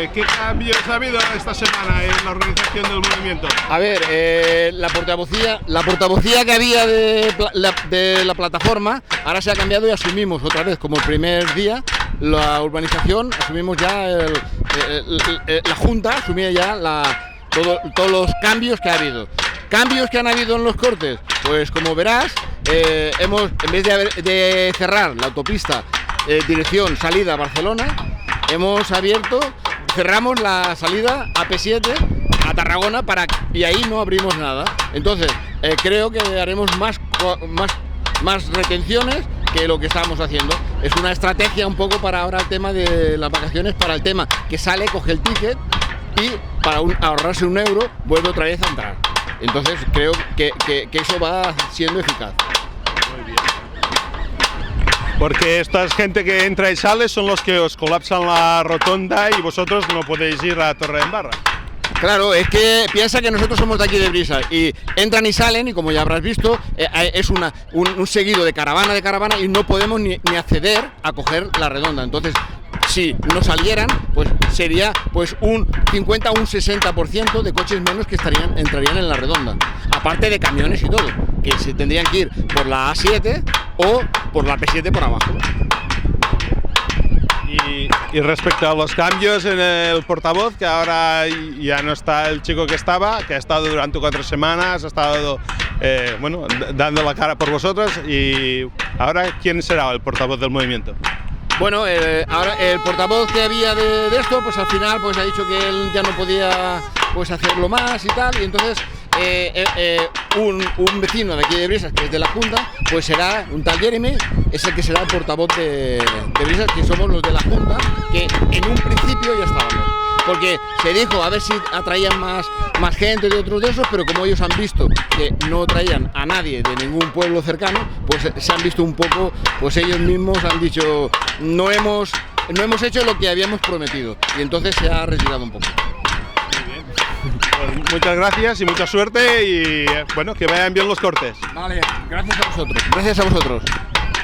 ¿qué cambios ha habido esta semana en la organización del movimiento? A ver, la portavocía que había de la plataforma ahora se ha cambiado y asumimos otra vez, como el primer día, la urbanización, asumimos ya, la Junta asumía ya todos los cambios que ha habido. ¿Cambios que han habido en los cortes? Pues como verás, en vez de cerrar la autopista dirección salida a Barcelona, cerramos la salida AP7 a Tarragona y ahí no abrimos nada. Entonces, creo que haremos más retenciones que lo que estábamos haciendo. Es una estrategia un poco para ahora el tema de las vacaciones, para el tema que sale, coge el ticket y para ahorrarse €1 vuelve otra vez a entrar. Entonces creo que eso va siendo eficaz. Muy bien. Porque esta gente que entra y sale son los que os colapsan la rotonda y vosotros no podéis ir a Torredembarra. Claro, es que piensa que nosotros somos de aquí de Brisas y entran y salen, y como ya habrás visto, es un seguido de caravana y no podemos ni acceder a coger la redonda. Entonces, si no salieran, pues sería pues un 50 o un 60% de coches menos que entrarían en la redonda. Aparte de camiones y todo, que se tendrían que ir por la A7 o por la P7 por abajo. Y respecto a los cambios en el portavoz, que ahora ya no está el chico que ha estado durante 4 semanas, ha estado dando la cara por vosotros, y ahora ¿quién será el portavoz del movimiento? Bueno, ahora el portavoz que había de esto, pues al final pues ha dicho que él ya no podía pues hacerlo más y tal, y entonces un vecino de aquí de Brisas, que es de la Junta, pues será un tal Jeremy, es el que será el portavoz de Brisas, que somos los de la Junta, que en un principio ya estábamos. Porque se dijo a ver si atraían más gente de otros de esos, pero como ellos han visto que no traían a nadie de ningún pueblo cercano, pues se han visto un poco, pues ellos mismos han dicho, no hemos hecho lo que habíamos prometido, y entonces se ha retirado un poco. Muy bien. Pues muchas gracias y mucha suerte, y bueno, que vayan bien los cortes. Vale, gracias a vosotros. Gracias a vosotros.